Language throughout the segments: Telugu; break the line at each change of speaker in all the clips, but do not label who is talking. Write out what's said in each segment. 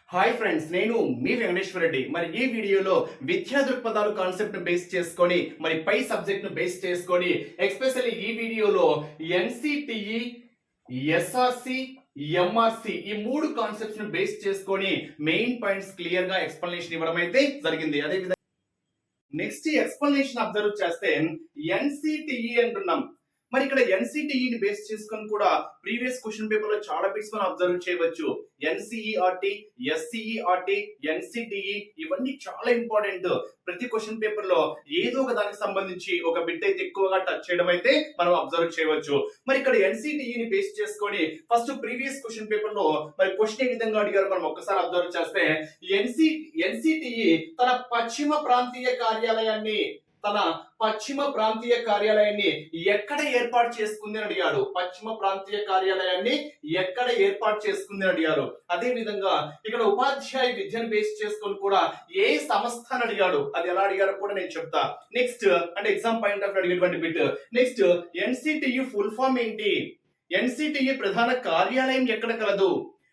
హాయ్ ఫ్రెండ్స్, నేను మీ వెంకటేశ్వర రెడ్డి. మరి ఈ వీడియోలో విద్యా దృక్పథాలు కాన్సెప్ట్ ను బేస్ చేసుకొని మరి పై సబ్జెక్ట్ ను బేస్ చేసుకొని ఎస్పెషల్లీ ఈ వీడియోలో ఎన్సిటిఈ, ఎస్ఆర్సి, ఎంఆర్సి ఈ మూడు కాన్సెప్ట్స్ ను బేస్ చేసుకొని మెయిన్ పాయింట్స్ క్లియర్ గా ఎక్స్ప్లెనేషన్ ఇవ్వడం అయితే జరిగింది. అదే విధంగా నెక్స్ట్ ఎక్స్ప్లెనేషన్ అబ్జర్వ్ చేస్తే ఎన్సిటిఈ అంటున్నాం. మరి ఇక్కడ ఎన్సిటిఈని బేస్ చేసుకొని కూడా ప్రీవియస్ క్వశ్చన్ పేపర్ లో చాలా బిట్స్ మనం అబ్జర్వ్ చేయవచ్చు. ఎన్సిఈఆర్టీ, ఎస్సిఈఆర్టీ, ఎన్సిటిఈ ఇవన్నీ చాలా ఇంపార్టెంట్. ప్రతి క్వశ్చన్ పేపర్ లో ఏదో ఒక దానికి సంబంధించి ఒక బిట్ అయితే ఎక్కువగా టచ్ చేయడం అయితే మనం అబ్జర్వ్ చేయవచ్చు. మరి ఇక్కడ ఎన్సిటిఈని బేస్ చేసుకొని ఫస్ట్ ప్రీవియస్ క్వశ్చన్ పేపర్ లో మరి క్వశ్చన్ ఏ విధంగా అడిగారు మనం ఒక్కసారి అబ్జర్వ్ చేస్తే ఎన్సిటిఈ తన పశ్చిమ ప్రాంతీయ కార్యాలయాన్ని ఎక్కడ ఏర్పాటు చేసుకుంది అని అడిగాడు. పశ్చిమ ప్రాంతీయ కార్యాలయాన్ని ఎక్కడ ఏర్పాటు చేసుకుంది అని అడిగారు. అదే విధంగా ఇక్కడ ఉపాధ్యాయ విద్యను బేస్ చేసుకొని కూడా ఏ సంస్థ అని అడిగాడు. అది ఎలా అడిగారో కూడా నేను చెప్తా. నెక్స్ట్ అంటే ఎగ్జామ్ పాయింట్ ఆఫ్ అడిగేటువంటి bit. Next NCTE full form ఏంటి? ఎన్సిటిఈ ప్రధాన కార్యాలయం ఎక్కడ కలదు?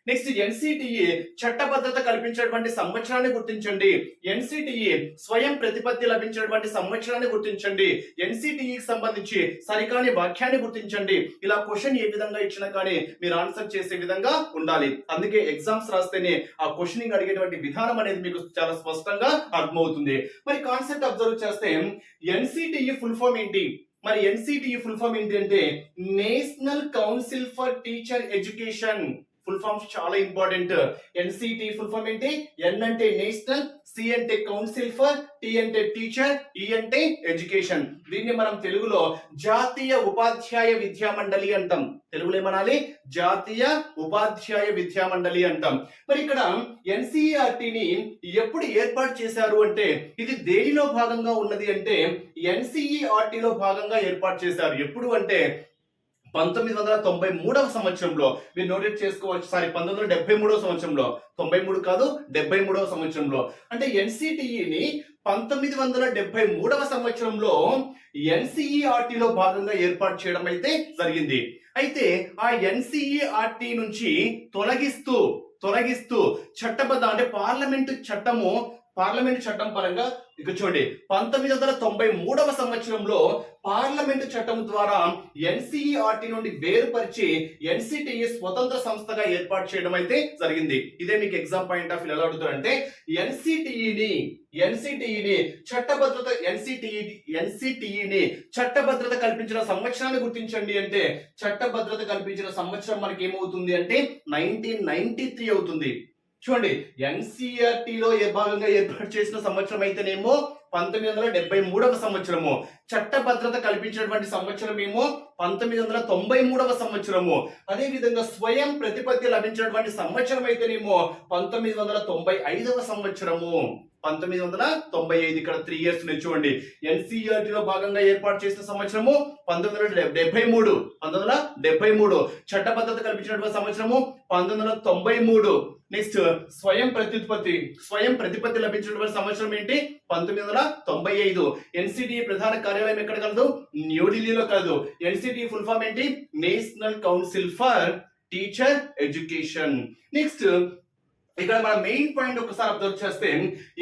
నెక్స్ట్ ఎన్సిటిఈ చట్టబద్ధత కల్పించేటువంటి సంవత్సరాన్ని గుర్తించండి. ఎన్సిటిఈ స్వయం ప్రతిపత్తి లభించినటువంటి సంవత్సరాన్ని గుర్తించండి. ఎన్సిటిఈకి సంబంధించి సరికాని వాక్యాన్ని గుర్తించండి. ఇలా క్వశ్చన్ ఏ విధంగా ఇచ్చినా కానీ మీరు ఆన్సర్ చేసే విధంగా ఉండాలి. అందుకే ఎగ్జామ్స్ రాస్తేనే ఆ క్వశ్చనింగ్ అడిగేటువంటి విధానం అనేది మీకు చాలా స్పష్టంగా అర్థమవుతుంది. మరి కాన్సెప్ట్ అబ్జర్వ్ చేస్తే ఎన్సిటిఈ ఫుల్ ఫామ్ ఏంటి? మరి ఎన్సిటిఈ ఫుల్ ఫామ్ ఏంటి అంటే national council for teacher education. Full forms చాలా ఇంపార్టెంట్. ఎన్సిటి ఫుల్ ఫామ్ ఏంటి? ఎన్ అంటే నేషనల్, సి అంటే కౌన్సిల్ ఫర్, టి అంటే టీచర్, ఈ అంటే ఎడ్యుకేషన్. దీన్ని మనం తెలుగులో జాతీయ ఉపాధ్యాయ విద్యా మండలి అంటాం. తెలుగులో ఏమనాలి? జాతీయ ఉపాధ్యాయ విద్యా మండలి అంటాం. మరి ఇక్కడ ఎన్సిఈఆర్టీని ఎప్పుడు ఏర్పాటు చేశారు అంటే ఇది దేనిలో భాగంగా ఉన్నది అంటే ఎన్సిఈఆర్టీలో భాగంగా ఏర్పాటు చేశారు. ఎప్పుడు అంటే 1993వ సంవత్సరంలో మీరు నోటెడ్ చేసుకోవచ్చు. 1973వ సంవత్సరంలో, 93 కాదు 73వ సంవత్సరంలో. అంటే ఎన్సిటిఈని 1973వ సంవత్సరంలో ఎన్సిఈఆర్టీలో భాగంగా ఏర్పాటు చేయడం అయితే జరిగింది. అయితే ఆ ఎన్సిఈఆర్టీ నుంచి తొలగిస్తూ చట్టబద్ధ అంటే పార్లమెంటు చట్టం పరంగా ఇక్కడ చూడండి 1993వ సంవత్సరంలో పార్లమెంటు చట్టం ద్వారా ఎన్సిఈఆర్టీ నుండి వేరుపరిచి ఎన్సిటిఈ స్వతంత్ర సంస్థగా ఏర్పాటు చేయడం అయితే జరిగింది. ఇదే మీకు ఎగ్జామ్ పాయింట్ ఆఫ్ వ్యూ ఎలా అడుగుతారంటే ఎన్సిటిఈని చట్టభద్రత కల్పించిన సంవత్సరాన్ని గుర్తించండి అంటే చట్టభద్రత కల్పించిన సంవత్సరం మనకి ఏమవుతుంది అంటే 1993 అవుతుంది. చూడండి, ఎన్సిఆర్టీలో భాగంగా ఏర్పాటు చేసిన సంవత్సరం అయితేనేమో 1973వ సంవత్సరము, చట్టభద్రత కల్పించినటువంటి సంవత్సరం ఏమో 1993వ సంవత్సరము. అదే విధంగా స్వయం ప్రతిపత్తి లభించినటువంటి సంవత్సరం అయితేనేమో 1995వ సంవత్సరము. 1995 ఇక్కడ 3 ఇయర్స్ చూడండి. ఎన్సిఆర్టీలో భాగంగా ఏర్పాటు చేసిన సంవత్సరము 1973. చట్టబద్ధత కల్పించినటువంటి సంవత్సరము 1993. నెక్స్ట్ స్వయం ప్రతిపత్తి లభించినటువంటి సంవత్సరం ఏంటి? 1995. ఎన్సిటిఈ ప్రధాన కార్యాలయం ఎక్కడ కలదు? న్యూఢిల్లీలో కలదు. ఎన్సిటిఈ ఫుల్ ఫామ్ ఏంటి? National council for teacher education. Next ఇక్కడ మన మెయిన్ పాయింట్ ఒకసారి అబ్జర్వ్ చేస్తే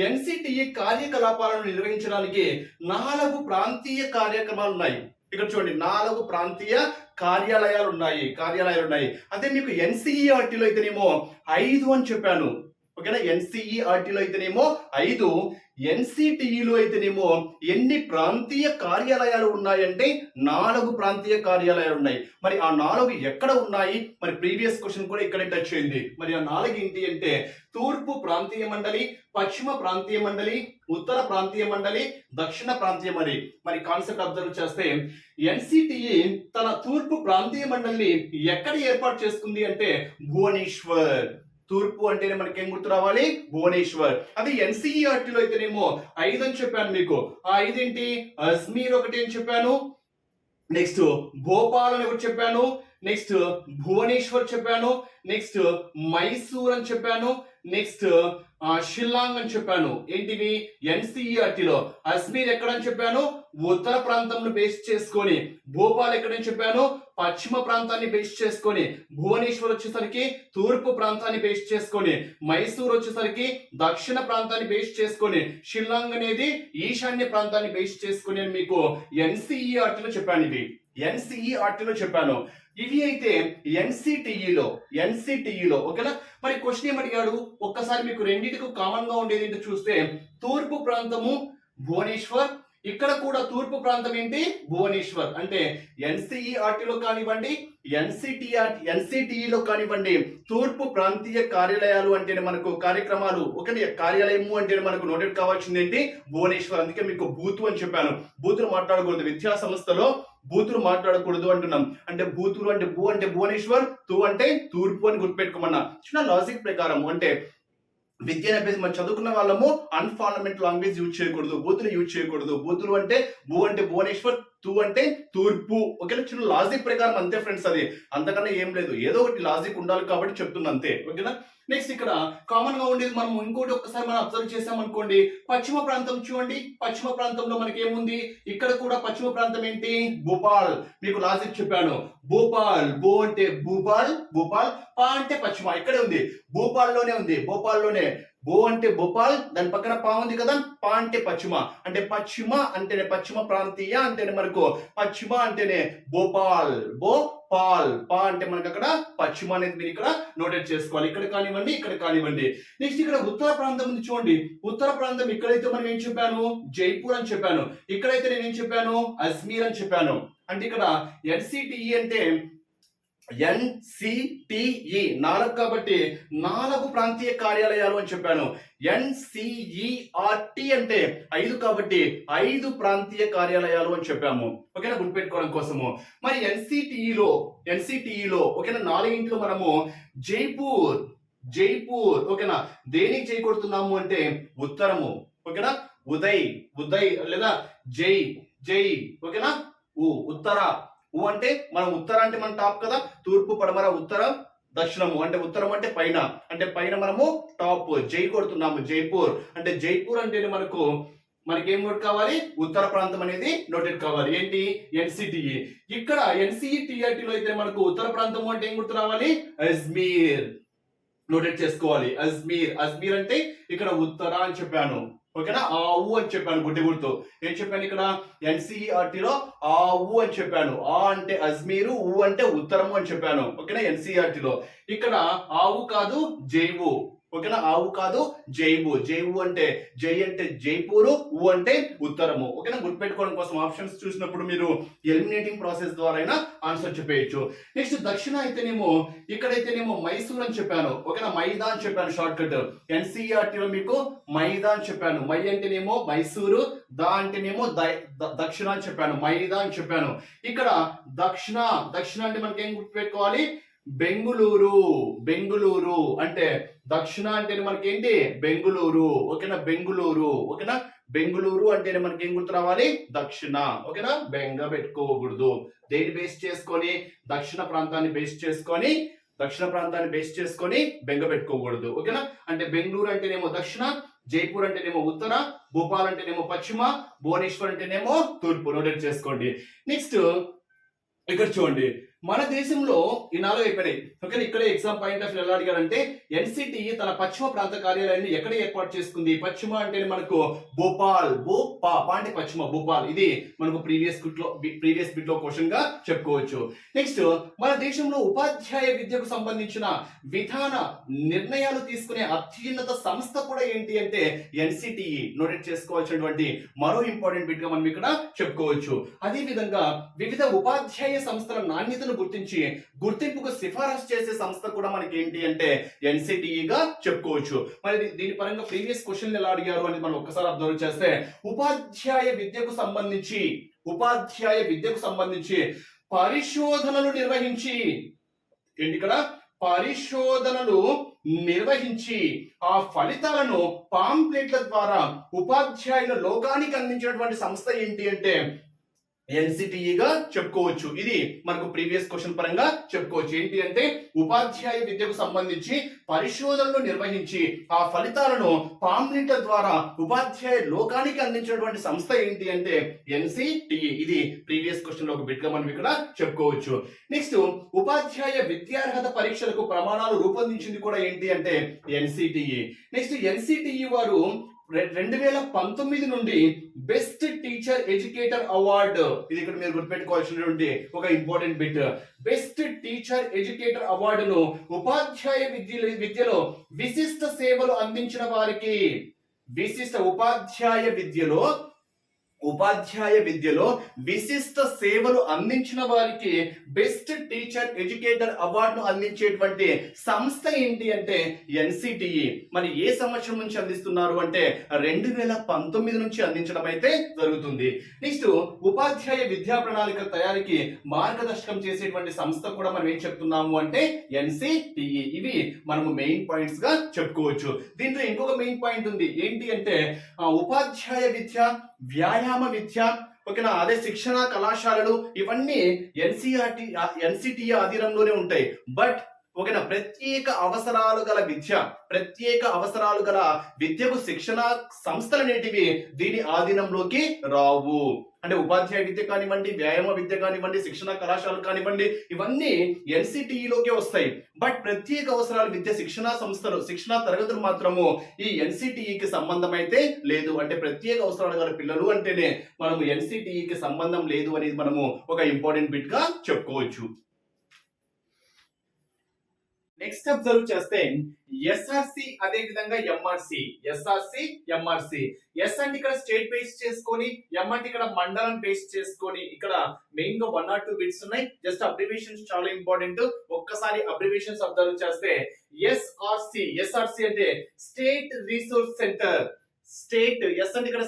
ఎన్సిటిఈ కార్యకలాపాలను నిర్వహించడానికి 4 ప్రాంతీయ కార్యక్రమాలు ఉన్నాయి. ఇక్కడ చూడండి 4 ప్రాంతీయ కార్యాలయాలు ఉన్నాయి. అదే మీకు ఎన్సిఈఆర్టీలో అయితేనేమో 5 అని చెప్పాను. ఓకేనా? ఎన్సిఈఆర్టీలో అయితేనేమో 5, ఎన్సిటిఈలో అయితేనేమో ఎన్ని ప్రాంతీయ కార్యాలయాలు ఉన్నాయంటే 4 ప్రాంతీయ కార్యాలయాలు ఉన్నాయి. మరి ఆ 4 ఎక్కడ ఉన్నాయి? మరి ప్రీవియస్ క్వశ్చన్ కూడా ఇక్కడే టచ్ అయింది. మరి ఆ 4 ఏంటి అంటే తూర్పు ప్రాంతీయ మండలి, పశ్చిమ ప్రాంతీయ మండలి, ఉత్తర ప్రాంతీయ మండలి, దక్షిణ ప్రాంతీయ మండలి. మరి కాన్సెప్ట్ అబ్జర్వ్ చేస్తే ఎన్సిటిఈ తన తూర్పు ప్రాంతీయ మండలిని ఎక్కడ ఏర్పాటు చేసుకుంది అంటే భువనేశ్వర్. తూర్పు అంటేనే మనకి ఏం గుర్తు రావాలి? భువనేశ్వర్. అది ఎన్సిఈఆర్టీలో అయితేనేమో 5 అని చెప్పాను మీకు. ఆ 5 ఏంటి? అజ్మీర్ ఒకటి అని చెప్పాను. నెక్స్ట్ భోపాల్ అని ఒకటి చెప్పాను. నెక్స్ట్ భువనేశ్వర్ చెప్పాను. నెక్స్ట్ మైసూర్ అని చెప్పాను. నెక్స్ట్ షిల్లాంగ్ అని చెప్పాను. ఏంటివి? ఎన్సిఈఆర్టీలో. అజ్మీర్ ఎక్కడ అని చెప్పాను? ఉత్తర ప్రాంతంను బేస్ చేసుకొని, భోపాల్ ఎక్కడని చెప్పాను పశ్చిమ ప్రాంతాన్ని బేస్ చేసుకొని, భువనేశ్వర్ వచ్చేసరికి తూర్పు ప్రాంతాన్ని బేస్ చేసుకొని, మైసూర్ వచ్చేసరికి దక్షిణ ప్రాంతాన్ని బేస్ చేసుకొని, షిల్లాంగ్ అనేది ఈశాన్య ప్రాంతాన్ని బేస్ చేసుకొని అని మీకు ఎన్సీఈఆర్టీలో చెప్పాను. ఇది ఎన్సీఈఆర్టీలో చెప్పాను. ఇవి అయితే ఎన్సిటిఈలో ఓకేనా. మరి క్వశ్చన్ ఏమడిగాడు ఒక్కసారి మీకు రెండింటికి కామన్ గా ఉండేది ఏంటో చూస్తే, తూర్పు ప్రాంతము భువనేశ్వర్, ఇక్కడ కూడా తూర్పు ప్రాంతం ఏంటి భువనేశ్వర్. అంటే ఎన్సీఈఆర్టీలో కానివ్వండి, ఎన్సిటిఈలో కానివ్వండి, తూర్పు ప్రాంతీయ కార్యాలయాలు అంటేనే మనకు కార్యక్రమాలు ఒకటి కార్యాలయము అంటే మనకు నోటెడ్ కావాల్సింది ఏంటి భువనేశ్వర్. అందుకే మీకు బూతు అని చెప్పాను. బూతులు మాట్లాడకూడదు, విద్యా సంస్థలో బూతులు మాట్లాడకూడదు అంటున్నాం. అంటే బూతులు అంటే భూ అంటే భువనేశ్వర్, తూ అంటే తూర్పు అని గుర్తుపెట్టుకోమన్నా. చిన్న లాజిక్ ప్రకారం అంటే విద్యను అభ్యసి మనం చదువుకున్న వాళ్ళము అన్ఫార్నమెంట్ లాంగ్వేజ్ యూజ్ చేయకూడదు, బూతులు యూజ్ చేయకూడదు. బూతులు అంటే భూ అంటే భువనేశ్వర్, తూ అంటే తూర్పు. ఓకేనా, చిన్న లాజిక్ ప్రకారం అంతే ఫ్రెండ్స్. అది అంతకన్నా ఏం లేదు, ఏదో ఒకటి లాజిక్ ఉండాలి కాబట్టి చెప్తున్నా అంతే. ఓకేనా. నెక్స్ట్ ఇక్కడ కామన్ గా ఉండేది మనం ఇంకోటి ఒక్కసారి మనం అబ్జర్వ్ చేసాం అనుకోండి, పశ్చిమ ప్రాంతం చూడండి. పశ్చిమ ప్రాంతంలో మనకి ఏముంది, ఇక్కడ కూడా పశ్చిమ ప్రాంతం ఏంటి భోపాల్. మీకు లాజిక్ చెప్పాను, భోపాల్, భూ అంటే భూపాల్, భూపాల్, పా అంటే పశ్చిమ, ఇక్కడే ఉంది భూపాల్లోనే ఉంది, భోపాల్లోనే. భూ అంటే భోపాల్, దాని పక్కన పా ఉంది కదా, పా అంటే పశ్చిమ. అంటే పశ్చిమ అంటేనే పశ్చిమ ప్రాంతీయ అంటేనే మనకు పశ్చిమ అంటేనే భోపాల్, భోపాల్, పా అంటే మనకు అక్కడ పశ్చిమ అనేది మీరు ఇక్కడ నోటెడ్ చేసుకోవాలి. ఇక్కడ కానివ్వండి, ఇక్కడ కానివ్వండి. నెక్స్ట్ ఇక్కడ ఉత్తర ప్రాంతం ఉంది చూడండి. ఉత్తర ప్రాంతం ఇక్కడైతే మనం ఏం చెప్పాను జైపూర్ అని చెప్పాను, ఇక్కడైతే నేను ఏం చెప్పాను అజ్మీర్ అని చెప్పాను. అంటే ఇక్కడ ఎన్సిటిఈ అంటే ఎన్సిటిఈ 4 కాబట్టి 4 ప్రాంతీయ కార్యాలయాలు అని చెప్పాను. ఎన్సిఈఆర్టీ అంటే 5 కాబట్టి 5 ప్రాంతీయ కార్యాలయాలు అని చెప్పాము. ఓకేనా, గుర్తుపెట్టుకోవడం కోసము. మరి ఎన్సిటిఈలో ఓకేనా 4 మనము జైపూర్ ఓకేనా దేనికి జై కొడుతున్నాము అంటే ఉత్తరము. ఓకేనా, ఉదయ్ లేదా జై ఓకేనా, ఉత్తర. అంటే మనం ఉత్తర అంటే మన టాప్ కదా, తూర్పు పడమర ఉత్తర దక్షిణము. అంటే ఉత్తరం అంటే పైన, అంటే పైన మనము టాప్ జై కొడుతున్నాము. జైపూర్ అంటే జైపూర్ అంటే మనకేం నోట్ కావాలి ఉత్తర ప్రాంతం అనేది నోటెడ్ కావాలి. ఏంటి ఎన్సిటిఈ. ఇక్కడ ఎన్సిఈటిఆర్టీలో అయితే మనకు ఉత్తర ప్రాంతము అంటే ఏం గుర్తు రావాలి అజ్మీర్ నోటెడ్ చేసుకోవాలి. అజ్మీర్ అంటే ఇక్కడ ఉత్తర అని చెప్పాను. ఓకేనా, ఆవు అని చెప్పాను గుడ్డి గుర్తు. ఏం చెప్పాను ఇక్కడ ఎన్సీఆర్టీలో ఆవు అని చెప్పాను. ఆ అంటే అజ్మీరు, ఊ అంటే ఉత్తరము అని చెప్పాను. ఓకేనా, ఎన్సీఆర్టీలో ఇక్కడ ఆవు కాదు జైవు. ఓకేనా, ఆవు కాదు జైవు. అంటే జై అంటే జైపూరు, ఊ అంటే ఉత్తరము. ఓకేనా, గుర్తుపెట్టుకోవడం కోసం ఆప్షన్స్ చూసినప్పుడు మీరు ఎలిమినేటింగ్ ప్రాసెస్ ద్వారా అయినా ఆన్సర్ చెప్పేయచ్చు. నెక్స్ట్ దక్షిణ అయితేనేమో ఇక్కడైతేనేమో మైసూర్ అని చెప్పాను. ఓకేనా, మైదా అని చెప్పాను షార్ట్ కట్. ఎన్సీఆర్టీలో మీకు మైదా అని చెప్పాను. మై అంటేనేమో మైసూరు, దా అంటేనేమో దక్షిణ అని చెప్పాను. మైదా అని చెప్పాను. ఇక్కడ దక్షిణ అంటే మనకి ఏం గుర్తుపెట్టుకోవాలి బెంగుళూరు అంటే దక్షిణ అంటేనే మనకి ఏంటి బెంగుళూరు. ఓకేనా, ఓకేనా, బెంగుళూరు అంటేనే మనకి ఏం గుర్తు రావాలి దక్షిణ. ఓకేనా, బెంగ పెట్టుకోకూడదు. దేని బేస్ చేసుకొని దక్షిణ ప్రాంతాన్ని బేస్ చేసుకొని బెంగ పెట్టుకోకూడదు. ఓకేనా, అంటే బెంగళూరు అంటేనేమో దక్షిణ, జైపూర్ అంటేనేమో ఉత్తర, భోపాల్ అంటేనేమో పశ్చిమ, భువనేశ్వర్ అంటేనేమో తూర్పు. నోటెడ్ చేసుకోండి. నెక్స్ట్ ఇక్కడ చూడండి, మన దేశంలో ఈ 4 అయిపోయినాయి. ఓకే, ఇక్కడ ఎగ్జామ్ పాయింట్ ఆఫ్ ఎలా అడిగారంటే ఎన్సిటిఈ తన పశ్చిమ ప్రాంత కార్యాలయాన్ని ఎక్కడ ఏర్పాటు చేసుకుంది. పశ్చిమ అంటే మనకు భోపాల్, పా అంటే పశ్చిమ భోపాల్. ఇది మనకు ప్రీవియస్ బిట్ లో క్వశ్చన్ గా చెప్పుకోవచ్చు. నెక్స్ట్ మన దేశంలో ఉపాధ్యాయ విద్యకు సంబంధించిన విధాన నిర్ణయాలు తీసుకునే అత్యున్నత సంస్థ కూడా ఏంటి అంటే ఎన్సిటిఈ. నోటెడ్ చేసుకోవాల్సినటువంటి మరో ఇంపార్టెంట్ బిట్ గా మనం ఇక్కడ చెప్పుకోవచ్చు. అదే విధంగా వివిధ ఉపాధ్యాయ సంస్థల నాణ్యతను గుర్తించి గుర్తింపుకు సిఫారసు చేసే సంస్థ కూడా మనకి ఏంటి అంటే ఎన్సిటిఈగా చెప్పుకోవచ్చు. మరి దీని పరంగా ప్రీవియస్ క్వశ్చన్ ఎలా అడిగారు అని మనం ఒక్కసారి అబ్జర్వ్ చేస్తే, ఉపాధ్యాయ విద్యకు సంబంధించి పరిశోధనలు నిర్వహించి ఏంటి ఇక్కడ పరిశోధనలు నిర్వహించి ఆ ఫలితాలను పాంప్లెట్ల ద్వారా ఉపాధ్యాయుల లోకానికి అందించినటువంటి సంస్థ ఏంటి అంటే ఎన్సిటిఈగా చెప్పుకోవచ్చు. ఇది మనకు ప్రీవియస్ క్వశ్చన్ పరంగా చెప్పుకోవచ్చు. ఏంటి అంటే ఉపాధ్యాయ విద్యకు సంబంధించి పరిశోధనలు నిర్వహించి ఆ ఫలితాలను పాంప్లెట్ల ద్వారా ఉపాధ్యాయ లోకానికి అందించినటువంటి సంస్థ ఏంటి అంటే ఎన్సిటిఈ. ఇది ప్రీవియస్ క్వశ్చన్ లో ఒక బిట్ గా మనం ఇక్కడ చెప్పుకోవచ్చు. నెక్స్ట్ ఉపాధ్యాయ విద్యార్హత పరీక్షలకు ప్రమాణాలు రూపొందించింది కూడా ఏంటి అంటే ఎన్సిటిఈ. నెక్స్ట్ ఎన్సిటిఈ వారు 2019 నుండి బెస్ట్ టీచర్ ఎడ్యుకేటర్ అవార్డు, ఇది ఇక్కడ మీరు గుర్తుపెట్టుకోవాల్సినటువంటి ఒక important bit. Best teacher educator అవార్డును ఉపాధ్యాయ విద్యలో విశిష్ట సేవలు అందించిన వారికి, ఉపాధ్యాయ విద్యలో విశిష్ట సేవలు అందించిన వారికి బెస్ట్ టీచర్ ఎడ్యుకేటర్ అవార్డును అందించేటువంటి సంస్థ ఏంటి అంటే ఎన్సిటిఈ. మరి ఏ సంవత్సరం నుంచి అందిస్తున్నారు అంటే 2019 నుంచి అందించడం అయితే జరుగుతుంది. నెక్స్ట్ ఉపాధ్యాయ విద్యా ప్రణాళిక తయారీకి మార్గదర్శకం చేసేటువంటి సంస్థ కూడా మనం ఏం చెప్తున్నాము అంటే ఎన్సిటిఈ. ఇవి మనము మెయిన్ పాయింట్స్ గా చెప్పుకోవచ్చు. దీంట్లో ఇంకొక మెయిన్ పాయింట్ ఉంది. ఏంటి అంటే ఉపాధ్యాయ విద్య, వ్యాయామ విద్య, ఓకేనా, అదే శిక్షణ కళాశాలలు ఇవన్నీ ఎన్సిటిఈ ఆధీనంలోనే ఉంటాయి. బట్ ఓకేనా, ప్రత్యేక అవసరాలు గల విద్యకు శిక్షణ సంస్థలు అనేటివి దీని ఆధీనంలోకి రావు. అంటే ఉపాధ్యాయ విద్య కానివ్వండి, వ్యాయామ విద్య కానివ్వండి, శిక్షణ కళాశాలలు కానివ్వండి, ఇవన్నీ ఎన్సిటిఈలోకే వస్తాయి. బట్ ప్రత్యేక అవసరాల విద్య శిక్షణ సంస్థలు, శిక్షణ తరగతులు మాత్రము ఈ ఎన్సిటిఈకి సంబంధం అయితే లేదు. అంటే ప్రత్యేక అవసరాలు గల పిల్లలు అంటేనే మనము ఎన్సిటిఈకి సంబంధం లేదు అనేది మనము ఒక ఇంపార్టెంట్ బిట్ గా చెప్పుకోవచ్చు. నెక్స్ట్ అబ్జర్వ్ చేస్తే ఎస్ఆర్సి అదే విధంగా ఎంఆర్సి. ఎస్ అంటే ఇక్కడ స్టేట్ బేస్ చేసుకొని, ఎం అంటే ఇక్కడ మండలం బేస్ చేసుకొని, ఇక్కడ మెయిన్ గా 1 or 2 బిట్స్ ఉన్నాయి. జస్ట్ అబ్రివేషన్స్ చాలా ఇంపార్టెంట్. ఒక్కసారి అబ్రివేషన్స్ అబ్జర్వ్ చేస్తే ఎస్ఆర్సి అంటే స్టేట్ రిసోర్స్ సెంటర్. ఎస్ అంటే ఇక్కడ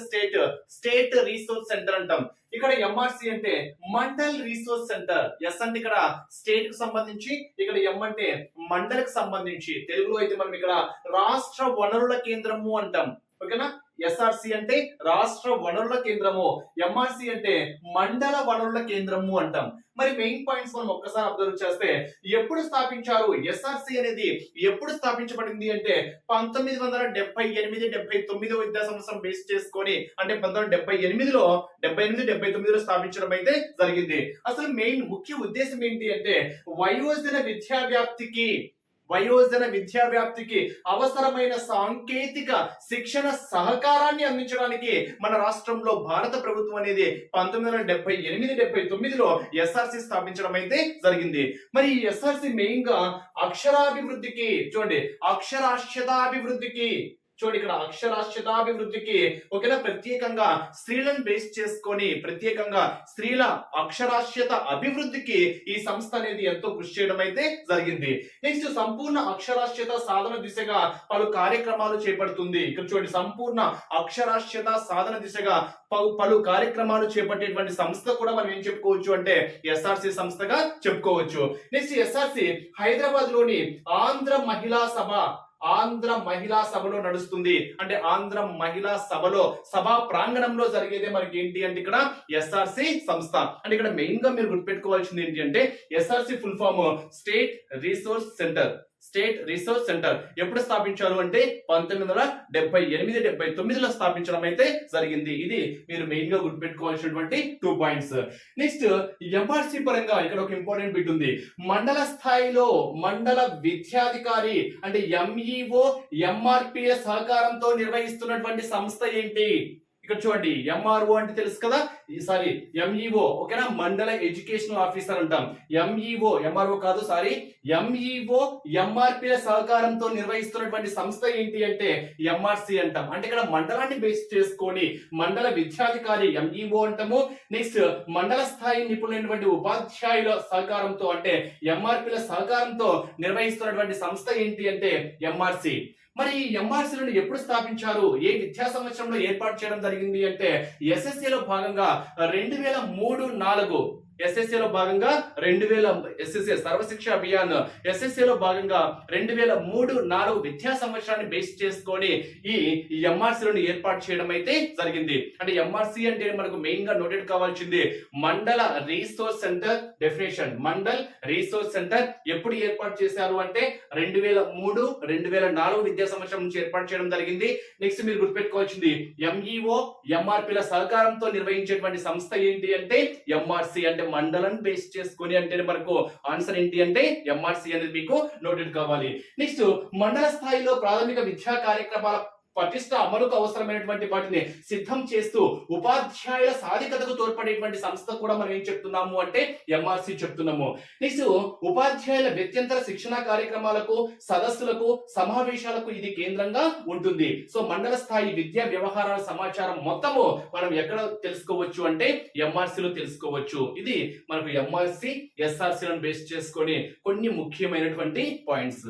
స్టేట్ రిసోర్స్ సెంటర్ అంటాం. ఇక్కడ ఎంఆర్సి అంటే మండల్ రిసోర్స్ సెంటర్. ఎస్ అంటే ఇక్కడ స్టేట్ కు సంబంధించి, ఇక్కడ ఎం అంటే మండలకు సంబంధించి. తెలుగులో అయితే మనం ఇక్కడ రాష్ట్ర వనరుల కేంద్రము అంటాం. ఓకేనా, ఎస్ఆర్సి అంటే రాష్ట్ర వనరుల కేంద్రము, ఎంఆర్సి అంటే మండల వనరుల కేంద్రము అంటాం. మరి మెయిన్ పాయింట్స్ మనం ఒక్కసారి అబ్జర్వ్ చేస్తే ఎప్పుడు స్థాపించారు, ఎస్ఆర్సి అనేది ఎప్పుడు స్థాపించబడింది అంటే 1978-79 విద్యా సంవత్సరం బేస్ చేసుకొని, అంటే 1978లో 79లో స్థాపించడం అయితే జరిగింది. అసలు మెయిన్ ముఖ్య ఉద్దేశం ఏంటి అంటే వయోజన విద్యా వ్యాప్తికి అవసరమైన సాంకేతిక శిక్షణ సహకారాన్ని అందించడానికి మన రాష్ట్రంలో భారత ప్రభుత్వం అనేది 1978-79లో ఎస్ఆర్సి స్థాపించడం అయితే జరిగింది. మరి ఈ ఎస్ఆర్సి మెయిన్ గా అక్షరాభివృద్ధికి, చూడండి అక్షరాస్యతాభివృద్ధికి, ఇక్కడ అక్షరాస్యతాభివృద్ధికి, ఓకేనా, ప్రత్యేకంగా స్త్రీలను బేస్ చేసుకొని ప్రత్యేకంగా స్త్రీల అక్షరాస్యత అభివృద్ధికి ఈ సంస్థ అనేది ఎంతో కృషి చేయడం అయితే జరిగింది. నెక్స్ట్ సంపూర్ణ అక్షరాస్యత సాధన దిశగా పలు కార్యక్రమాలు చేపడుతుంది. ఇక్కడ చూడండి, సంపూర్ణ అక్షరాస్యత సాధన దిశగా పలు కార్యక్రమాలు చేపట్టేటువంటి సంస్థ కూడా మనం ఏం చెప్పుకోవచ్చు అంటే ఎస్ఆర్సి సంస్థగా చెప్పుకోవచ్చు. నెక్స్ట్ ఎస్ఆర్సి హైదరాబాద్ లోని ఆంధ్ర మహిళా సభలో నడుస్తుంది. అంటే ఆంధ్ర మహిళా సభా ప్రాంగణంలో జరిగేదే మనకి ఏంటి అంటే ఇక్కడ ఎస్ఆర్సి సంస్థ. అంటే ఇక్కడ మెయిన్ గా మీరు గుర్తుపెట్టుకోవాల్సింది ఏంటి అంటే SRC full form state resource centre. ఎప్పుడు స్థాపించారు అంటే 1978-79లో స్థాపించడం అయితే జరిగింది. ఇది మీరు మెయిన్ గా గుర్తుపెట్టుకోవాల్సినటువంటి 2 పాయింట్స్. నెక్స్ట్ ఎంఆర్సి పరంగా ఇక్కడ ఒక ఇంపార్టెంట్ బిట్ ఉంది. మండల స్థాయిలో మండల విద్యాధికారి అంటే ఎంఈఓ ఎంఆర్పిల సహకారంతో నిర్వహిస్తున్నటువంటి సంస్థ ఏంటి? ఇక్కడ చూడండి, ఎంఆర్ఓ అంటే తెలుసు కదా, సారీ ఎంఈఓ, ఓకేనా, మండల ఎడ్యుకేషనల్ ఆఫీసర్ అంటాం. ఎంఆర్ఓ కాదు, సారీ, ఎంఈఓ ఎంఆర్పిల సహకారంతో నిర్వహిస్తున్నటువంటి సంస్థ ఏంటి అంటే ఎంఆర్సి అంటాం. అంటే ఇక్కడ మండలాన్ని బేస్ చేసుకొని మండల విద్యాధికారి ఎంఈఓ అంటాము. నెక్స్ట్ మండల స్థాయి నిపుణులైనటువంటి ఉపాధ్యాయుల సహకారంతో అంటే ఎంఆర్పిల సహకారంతో నిర్వహిస్తున్నటువంటి సంస్థ ఏంటి అంటే ఎంఆర్సి. మరి ఈ ఎంఆర్సీలను ఎప్పుడు స్థాపించారు, ఏ విద్యా సంవత్సరంలో ఏర్పాటు చేయడం జరిగింది అంటే ఎస్ఎస్సిలో భాగంగా 2003-4 ఎస్ఎస్ఏ లో భాగంగా 2000 ఎస్ఎస్ఏ సర్వశిక్ష అభియాన్ ఎస్ఎస్ఏ లో భాగంగా 2003-4 విద్యా సంవత్సరాన్ని బేస్ చేసుకొని ఈ ఎంఆర్సీలను ఏర్పాటు చేయడం అయితే జరిగింది. అంటే ఎంఆర్సీ అంటే మనకు మెయిన్ గా నోటెడ్ కావాల్సింది మండల resource centre definition. Mandal resource centre ఎప్పుడు ఏర్పాటు చేశారు అంటే 2003-2004 విద్యా సంవత్సరం నుంచి ఏర్పాటు చేయడం జరిగింది. నెక్స్ట్ మీరు గుర్తుపెట్టుకోవాల్సింది ఎంఈఓ ఎంఆర్పీల సహకారంతో నిర్వహించేటువంటి సంస్థ ఏంటి అంటే ఎంఆర్సీ. అంటే మండలం బేస్ చేసుకొని అంటే మనకు ఆన్సర్ ఏంటి అంటే ఎంఆర్సీ అనేది మీకు నోటెడ్ కావాలి. నెక్స్ట్ మండల స్థాయిలో ప్రాథమిక విద్యా కార్యక్రమాల పటిష్ట అమలుకు అవసరమైనటువంటి వాటిని సిద్ధం చేస్తూ ఉపాధ్యాయుల సాధికతకు తోడ్పడేటువంటి సంస్థ కూడా మనం ఏం చెప్తున్నాము అంటే ఎంఆర్సీ చెప్తున్నాము. నెక్స్ట్ ఉపాధ్యాయుల వ్యక్త్యంతర శిక్షణ కార్యక్రమాలకు సదస్సులకు సమావేశాలకు ఇది కేంద్రంగా ఉంటుంది. సో మండల స్థాయి విద్యా వ్యవహారాల సమాచారం మొత్తము మనం ఎక్కడ తెలుసుకోవచ్చు అంటే ఎంఆర్సీలో తెలుసుకోవచ్చు. ఇది మనకు ఎంఆర్సీ ఎస్ఆర్సీలను బేస్ చేసుకొని కొన్ని ముఖ్యమైనటువంటి పాయింట్స్.